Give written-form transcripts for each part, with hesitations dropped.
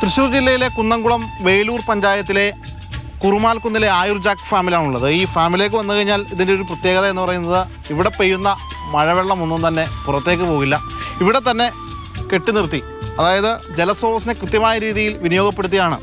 തൃശ്ശൂർ ജില്ലയിലെ കുന്നംകുളം വേലൂർ പഞ്ചായത്തിലെ കുറുമാൽക്കുന്നിലെ ആയുർജാക്ക് ഫാമിലാണുള്ളത്. ഈ ഫാമിലേക്ക് വന്നു കഴിഞ്ഞാൽ ഇതിൻ്റെ ഒരു പ്രത്യേകത എന്ന് പറയുന്നത് ഇവിടെ പെയ്യുന്ന മഴവെള്ളം ഒന്നും തന്നെ പുറത്തേക്ക് പോകില്ല. ഇവിടെ തന്നെ കെട്ടി നിർത്തി, അതായത് ജലസ്രോതസ്സിനെ കൃത്യമായ രീതിയിൽ വിനിയോഗപ്പെടുത്തിയാണ്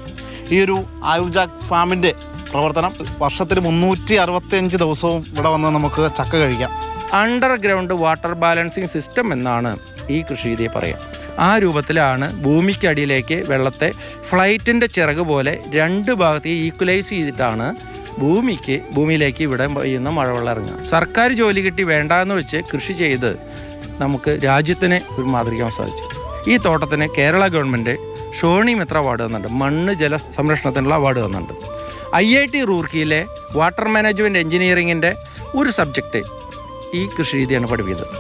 ഈ ഒരു ആയുർജാക്ക് ഫാമിൻ്റെ പ്രവർത്തനം. വർഷത്തിൽ 365 ദിവസവും ഇവിടെ വന്ന് നമുക്ക് ചക്ക കഴിക്കാം. അണ്ടർഗ്രൗണ്ട് വാട്ടർ ബാലൻസിങ് സിസ്റ്റം എന്നാണ് ഈ കൃഷിരീതിയെ പറയാം. ആ രൂപത്തിലാണ് ഭൂമിക്കടിയിലേക്ക് വെള്ളത്തെ ഫ്ലൈറ്റിൻ്റെ ചിറക് പോലെ രണ്ട് ഭാഗത്ത് ഈക്വലൈസ് ചെയ്തിട്ടാണ് ഭൂമിയിലേക്ക് ഇവിടെ പെയ്യുന്ന മഴവെള്ളം ഇറങ്ങുക. സർക്കാർ ജോലി കിട്ടി വേണ്ടാന്ന് വെച്ച് കൃഷി ചെയ്ത് നമുക്ക് രാജ്യത്തിന് ഒരു മാതൃകയാൻ സാധിച്ചു. ഈ തോട്ടത്തിന് കേരള ഗവൺമെൻറ് ഷോണി മിത്ര അവാർഡ് തന്നുണ്ട്, മണ്ണ് ജല സംരക്ഷണത്തിനുള്ള അവാർഡ് തന്നുണ്ട്. IIT റൂർക്കിയിലെ വാട്ടർ മാനേജ്മെൻറ്റ് എഞ്ചിനീയറിങ്ങിൻ്റെ ഒരു സബ്ജക്റ്റ് ഈ കൃഷിരീതിയാണ് പഠിപ്പിച്ചത്.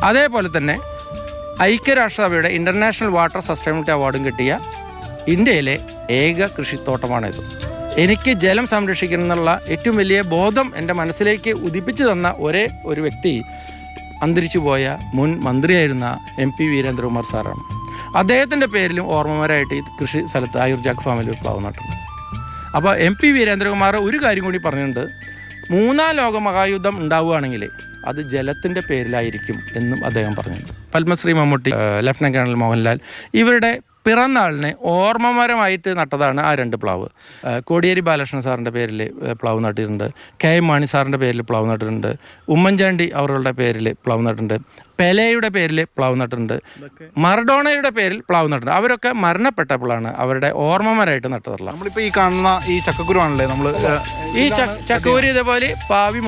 അതേപോലെ തന്നെ ഐക്യരാഷ്ട്രസഭയുടെ ഇൻ്റർനാഷണൽ വാട്ടർ സസ്റ്റൈനബിലിറ്റി അവാർഡും കിട്ടിയ ഇന്ത്യയിലെ ഏക കൃഷിത്തോട്ടമാണിത്. എനിക്ക് ജലം സംരക്ഷിക്കണം എന്നുള്ള ഏറ്റവും വലിയ ബോധം എൻ്റെ മനസ്സിലേക്ക് ഉദിപ്പിച്ചു തന്ന ഒരേ ഒരു വ്യക്തി അന്തരിച്ചു പോയ മുൻ മന്ത്രിയായിരുന്ന MP വീരേന്ദ്രകുമാർ സാറാണ്. അദ്ദേഹത്തിൻ്റെ പേരിലും ഓർമ്മമാരായിട്ട് ഈ കൃഷി സ്ഥലത്ത് ആയുർജാക്ക് ഫാമിൽ പ്ലാവ് നട്ടുണ്ട്. അപ്പോൾ MP വീരേന്ദ്രകുമാർ ഒരു കാര്യം കൂടി പറഞ്ഞിട്ടുണ്ട്, 3ാം ലോക മഹായുദ്ധം ഉണ്ടാവുകയാണെങ്കിൽ അത് ജലത്തിൻ്റെ പേരിലായിരിക്കും എന്നും അദ്ദേഹം പറഞ്ഞിട്ടുണ്ട്. പത്മശ്രീ മമ്മൂട്ടി, ലഫ്റ്റനന്റ് കേണൽ മോഹൻലാൽ ഇവരുടെ പിറന്നാളിന് ഓർമ്മമരമായിട്ട് നട്ടതാണ് ആ 2 പ്ലാവ്. കോടിയേരി ബാലകൃഷ്ണൻ സാറിൻ്റെ പേരിൽ പ്ലാവ് നട്ടിട്ടുണ്ട്, KM മാണി സാറിൻ്റെ പേരിൽ പ്ലാവ് നട്ടിട്ടുണ്ട്, ഉമ്മൻചാണ്ടി അവരുടെ പേരിൽ പ്ലാവ് നട്ടിട്ടുണ്ട്, പെലെയുടെ പേരിൽ പ്ലാവ് നട്ടിട്ടുണ്ട്, മറഡോണയുടെ പേരിൽ പ്ലാവ് നട്ടിട്ടുണ്ട്. അവരൊക്കെ മരണപ്പെട്ടപ്പോഴാണ് അവരുടെ ഓർമ്മമരമായിട്ട് നട്ടതല്ല. നമ്മളിപ്പോൾ ഈ കാണുന്ന ഈ ചക്കക്കുരു ആണല്ലേ നമ്മൾ ഈ ചക്കക്കുരു ഇതേപോലെ പാവി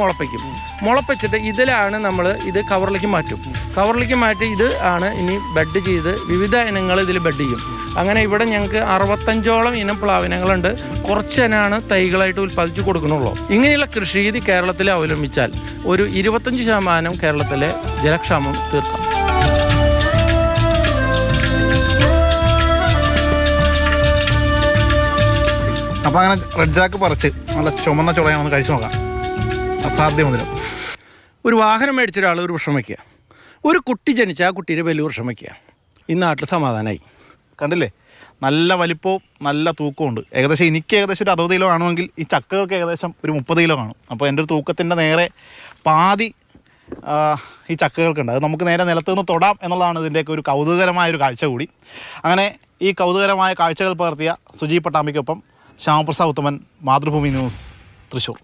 മുളപ്പിച്ചിട്ട് ഇതിലാണ് നമ്മൾ ഇത് കവറിലേക്ക് മാറ്റും. കവറിലേക്ക് മാറ്റി ഇത് ആണ് ഇനി ബെഡ് ചെയ്ത് വിവിധ ഇനങ്ങൾ ഇതിൽ ബെഡ് ചെയ്യും. അങ്ങനെ ഇവിടെ ഞങ്ങൾക്ക് 65ഓളം ഇനം പ്ലാവിനങ്ങളുണ്ട്. കുറച്ച് ഇനമാണ് തൈകളായിട്ട് ഉൽപ്പാദിച്ചു കൊടുക്കണുള്ളൂ. ഇങ്ങനെയുള്ള കൃഷിരീതി കേരളത്തിൽ അവലംബിച്ചാൽ ഒരു 25% കേരളത്തിലെ ജലക്ഷാമം തീർക്കാം. അപ്പോൾ അങ്ങനെ റെഡ് ജാക്ക് പറിച്ച് നല്ല ചുമന്ന ചുളയാണെന്ന് കഴിച്ചു നോക്കാം. അസാധ്യമതിലും ഒരു വാഹനം മേടിച്ച ഒരാൾ ഒരു വൃക്ഷം വയ്ക്കുക, ഒരു കുട്ടി ജനിച്ചാൽ ആ കുട്ടിയുടെ വലിയ വൃക്ഷം വയ്ക്കുക. ഈ നാട്ടിൽ സമാധാനമായി. കണ്ടില്ലേ, നല്ല വലിപ്പവും നല്ല തൂക്കവും ഉണ്ട്. ഏകദേശം എനിക്ക് ഒരു 60 കിലോ കാണുമെങ്കിൽ ഈ ചക്കകൾക്ക് ഏകദേശം ഒരു 30 കിലോ കാണും. അപ്പോൾ എൻ്റെ ഒരു തൂക്കത്തിൻ്റെ നേരെ പാതി ഈ ചക്കകൾക്കുണ്ട്. അത് നമുക്ക് നേരെ നിലത്ത് നിന്ന് തൊടാം എന്നുള്ളതാണ് ഇതിൻ്റെയൊക്കെ ഒരു കൗതുകകരമായൊരു കാഴ്ച കൂടി. അങ്ങനെ ഈ കൗതുകകരമായ കാഴ്ചകൾ പകർത്തിയ സുജി പട്ടാമ്പിക്കൊപ്പം ശ്യാമപ്രസാദ് ഉത്തമൻ, മാതൃഭൂമി ന്യൂസ്, തൃശ്ശൂർ.